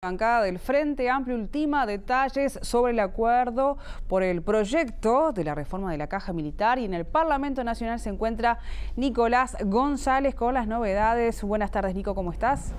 Bancada del Frente Amplio ultima detalles sobre el acuerdo por el proyecto de la reforma de la Caja Militar, y en el Parlamento Nacional se encuentra Nicolás González con las novedades. Buenas tardes, Nico, ¿cómo estás?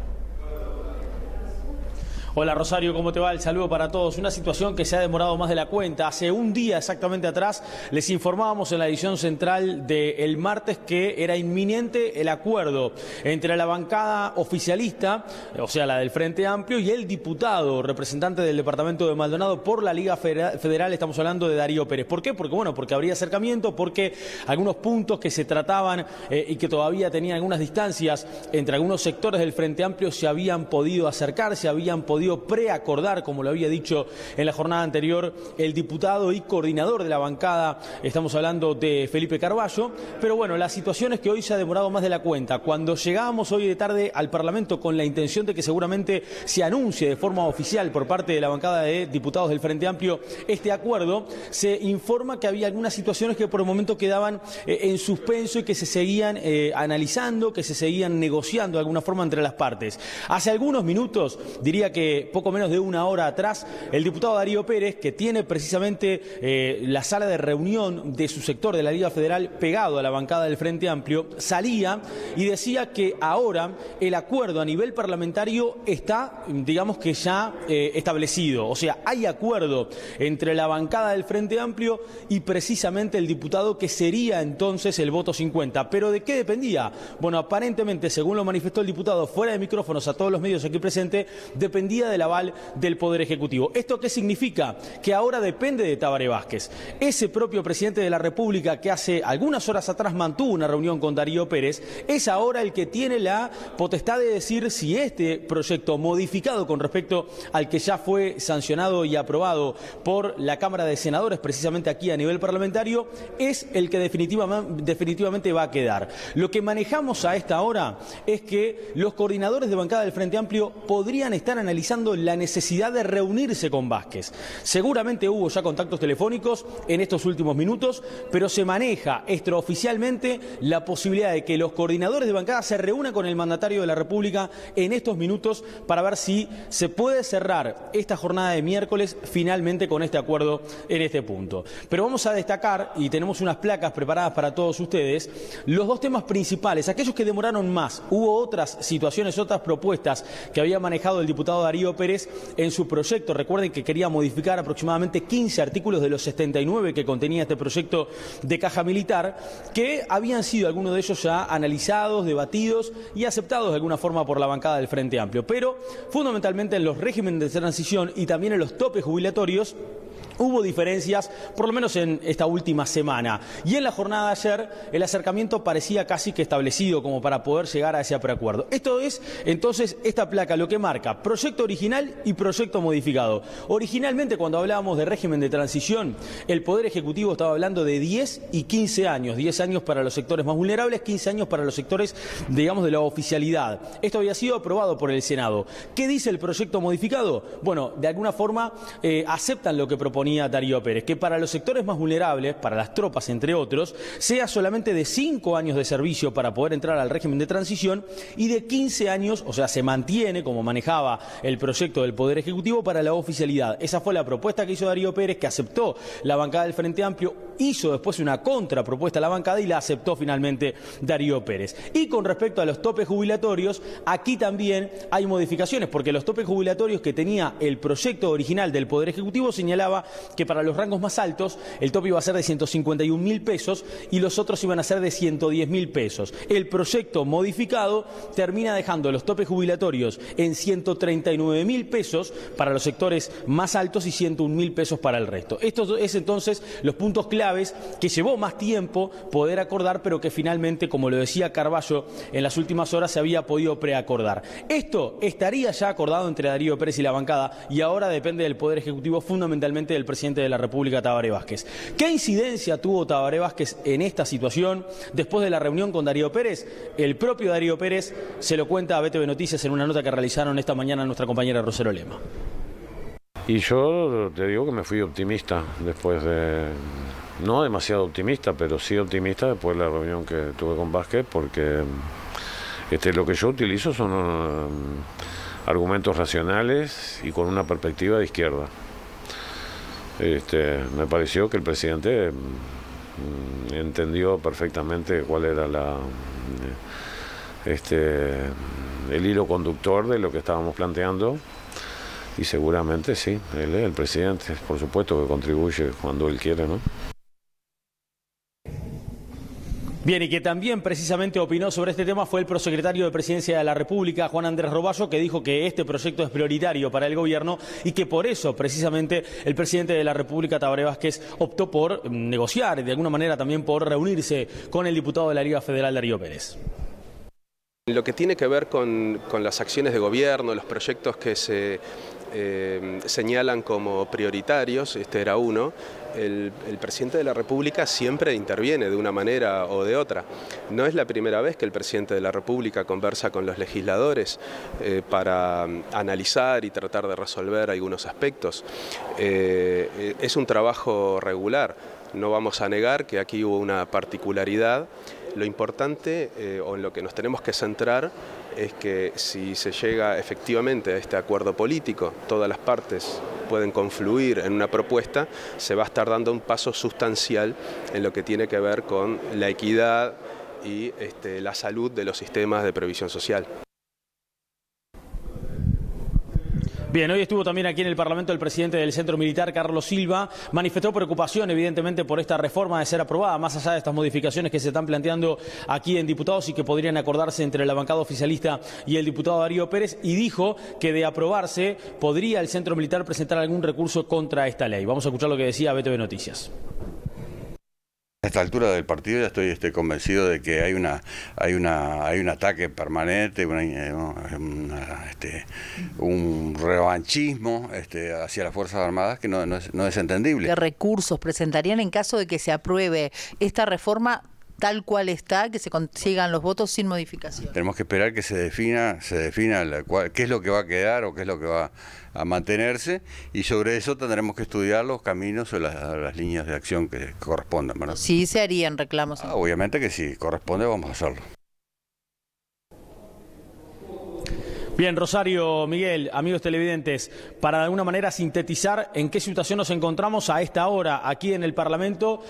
Hola Rosario, ¿cómo te va? El saludo para todos. Una situación que se ha demorado más de la cuenta. Hace un día exactamente atrás les informábamos en la edición central del martes que era inminente el acuerdo entre la bancada oficialista, o sea la del Frente Amplio, y el diputado representante del departamento de Maldonado por la Liga Federal. Estamos hablando de Darío Pérez. ¿Por qué? Porque habría acercamiento, porque algunos puntos que se trataban y que todavía tenían algunas distancias entre algunos sectores del Frente Amplio se habían podido acercar, se habían podido preacordar, como lo había dicho en la jornada anterior el diputado y coordinador de la bancada. Estamos hablando de Felipe Carballo. Pero bueno, la situación es que hoy se ha demorado más de la cuenta. Cuando llegábamos hoy de tarde al Parlamento con la intención de que seguramente se anuncie de forma oficial por parte de la bancada de diputados del Frente Amplio este acuerdo, se informa que había algunas situaciones que por el momento quedaban en suspenso y que se seguían analizando, que se seguían negociando de alguna forma entre las partes. Hace algunos minutos, diría que poco menos de una hora atrás, el diputado Darío Pérez, que tiene precisamente la sala de reunión de su sector de la Liga Federal pegado a la bancada del Frente Amplio, salía y decía que ahora el acuerdo a nivel parlamentario está, digamos que ya establecido. O sea, hay acuerdo entre la bancada del Frente Amplio y precisamente el diputado, que sería entonces el voto 50. ¿Pero de qué dependía? Bueno, aparentemente, según lo manifestó el diputado fuera de micrófonos a todos los medios aquí presentes, dependía del aval del Poder Ejecutivo. ¿Esto qué significa? Que ahora depende de Tabaré Vázquez. Ese propio presidente de la República, que hace algunas horas atrás mantuvo una reunión con Darío Pérez, es ahora el que tiene la potestad de decir si este proyecto modificado con respecto al que ya fue sancionado y aprobado por la Cámara de Senadores, precisamente aquí a nivel parlamentario, es el que definitivamente va a quedar. Lo que manejamos a esta hora es que los coordinadores de bancada del Frente Amplio podrían estar analizando la necesidad de reunirse con Vázquez. Seguramente hubo ya contactos telefónicos en estos últimos minutos, pero se maneja extraoficialmente la posibilidad de que los coordinadores de bancada se reúnan con el mandatario de la República en estos minutos para ver si se puede cerrar esta jornada de miércoles finalmente con este acuerdo en este punto. Pero vamos a destacar, y tenemos unas placas preparadas para todos ustedes, los dos temas principales, aquellos que demoraron más. Hubo otras situaciones, otras propuestas que había manejado el diputado Darío Pérez en su proyecto. Recuerden que quería modificar aproximadamente 15 artículos de los 79 que contenía este proyecto de Caja Militar, que habían sido algunos de ellos ya analizados, debatidos y aceptados de alguna forma por la bancada del Frente Amplio. Pero fundamentalmente en los regímenes de transición y también en los topes jubilatorios hubo diferencias, por lo menos en esta última semana. Y en la jornada de ayer el acercamiento parecía casi que establecido como para poder llegar a ese preacuerdo. Esto es, entonces, esta placa lo que marca proyecto original y proyecto modificado. Originalmente, cuando hablábamos de régimen de transición, el Poder Ejecutivo estaba hablando de 10 y 15 años. 10 años para los sectores más vulnerables, 15 años para los sectores, digamos, de la oficialidad. Esto había sido aprobado por el Senado. ¿Qué dice el proyecto modificado? Bueno, de alguna forma aceptan lo que proponía Darío Pérez, que para los sectores más vulnerables, para las tropas entre otros, sea solamente de 5 años de servicio para poder entrar al régimen de transición y de 15 años, o sea, se mantiene como manejaba el proyecto del Poder Ejecutivo para la oficialidad. Esa fue la propuesta que hizo Darío Pérez, que aceptó la bancada del Frente Amplio, hizo después una contrapropuesta a la bancada y la aceptó finalmente Darío Pérez. Y con respecto a los topes jubilatorios, aquí también hay modificaciones, porque los topes jubilatorios que tenía el proyecto original del Poder Ejecutivo señalaba que para los rangos más altos el tope iba a ser de 151.000 pesos y los otros iban a ser de 110.000 pesos. El proyecto modificado termina dejando los topes jubilatorios en 139.000 pesos para los sectores más altos y 101.000 pesos para el resto. Estos es entonces los puntos claves que llevó más tiempo poder acordar, pero que finalmente, como lo decía Carballo, en las últimas horas se había podido preacordar. Esto estaría ya acordado entre Darío Pérez y la bancada, y ahora depende del Poder Ejecutivo, fundamentalmente del presidente de la República, Tabaré Vázquez. ¿Qué incidencia tuvo Tabaré Vázquez en esta situación después de la reunión con Darío Pérez? El propio Darío Pérez se lo cuenta a BTV Noticias en una nota que realizaron esta mañana nuestra compañera Rosero Lema. Y yo te digo que me fui optimista después de... No demasiado optimista, pero sí optimista después de la reunión que tuve con Vázquez, porque lo que yo utilizo son argumentos racionales y con una perspectiva de izquierda. Me pareció que el presidente entendió perfectamente cuál era el hilo conductor de lo que estábamos planteando, y seguramente sí, él es el presidente, por supuesto que contribuye cuando él quiere, ¿no? Bien, y que también precisamente opinó sobre este tema fue el prosecretario de Presidencia de la República, Juan Andrés Roballo, que dijo que este proyecto es prioritario para el gobierno y que por eso precisamente el presidente de la República, Tabaré Vázquez, optó por negociar y de alguna manera también por reunirse con el diputado de la Liga Federal, Darío Pérez. Lo que tiene que ver con las acciones de gobierno, los proyectos que se señalan como prioritarios, este era uno. El presidente de la República siempre interviene de una manera o de otra. No es la primera vez que el presidente de la República conversa con los legisladores para analizar y tratar de resolver algunos aspectos. Es un trabajo regular. No vamos a negar que aquí hubo una particularidad. Lo importante o en lo que nos tenemos que centrar es que si se llega efectivamente a este acuerdo político, todas las partes pueden confluir en una propuesta, se va a estar dando un paso sustancial en lo que tiene que ver con la equidad y la salud de los sistemas de previsión social. Bien, hoy estuvo también aquí en el Parlamento el presidente del Centro Militar, Carlos Silva. Manifestó preocupación, evidentemente, por esta reforma de ser aprobada, más allá de estas modificaciones que se están planteando aquí en diputados y que podrían acordarse entre la bancada oficialista y el diputado Darío Pérez, y dijo que de aprobarse podría el Centro Militar presentar algún recurso contra esta ley. Vamos a escuchar lo que decía BTV Noticias. A esta altura del partido ya estoy convencido de que hay un ataque permanente, un revanchismo hacia las Fuerzas Armadas que no es entendible. ¿Qué recursos presentarían en caso de que se apruebe esta reforma tal cual está, que se consigan los votos sin modificación? Tenemos que esperar que se defina qué es lo que va a quedar o qué es lo que va a mantenerse, y sobre eso tendremos que estudiar los caminos o las líneas de acción que correspondan, ¿verdad? Sí se harían reclamos. Obviamente que si corresponde vamos a hacerlo. Bien, Rosario, Miguel, amigos televidentes, para de alguna manera sintetizar en qué situación nos encontramos a esta hora aquí en el Parlamento,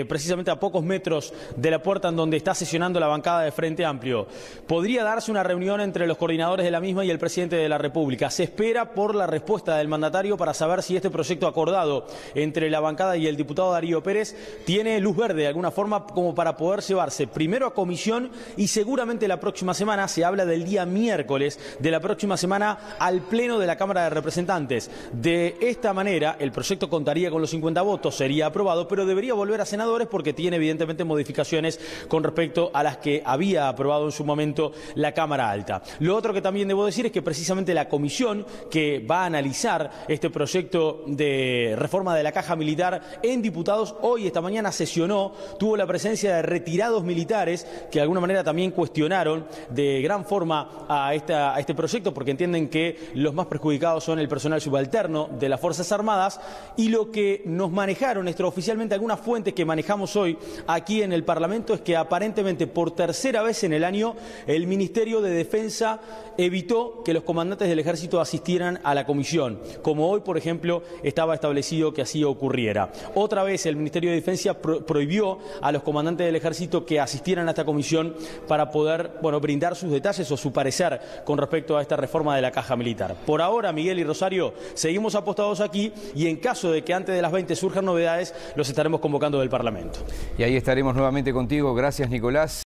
precisamente a pocos metros de la puerta en donde está sesionando la bancada de Frente Amplio. Podría darse una reunión entre los coordinadores de la misma y el presidente de la República. Se espera por la respuesta del mandatario para saber si este proyecto acordado entre la bancada y el diputado Darío Pérez tiene luz verde de alguna forma como para poder llevarse primero a comisión y seguramente la próxima semana, se habla del día miércoles de la próxima semana, al Pleno de la Cámara de Representantes. De esta manera, el proyecto contaría con los 50 votos, sería aprobado, pero debería volver a senadores porque tiene evidentemente modificaciones con respecto a las que había aprobado en su momento la Cámara Alta. Lo otro que también debo decir es que precisamente la comisión que va a analizar este proyecto de reforma de la Caja Militar en diputados, hoy, esta mañana, sesionó, tuvo la presencia de retirados militares que de alguna manera también cuestionaron de gran forma a este proyecto, porque entienden que los más perjudicados son el personal subalterno de las Fuerzas Armadas, y lo que nos manejaron extraoficialmente algunas fuentes que manejamos hoy aquí en el Parlamento es que aparentemente por tercera vez en el año el Ministerio de Defensa evitó que los comandantes del Ejército asistieran a la comisión, como hoy, por ejemplo, estaba establecido que así ocurriera. Otra vez el Ministerio de Defensa prohibió a los comandantes del Ejército que asistieran a esta comisión para poder, brindar sus detalles o su parecer con respecto a esta reforma de la Caja Militar. Por ahora, Miguel y Rosario, seguimos apostados aquí y en caso de que antes de las 20 surjan novedades, los estaremos convocando del Parlamento. Y ahí estaremos nuevamente contigo. Gracias, Nicolás.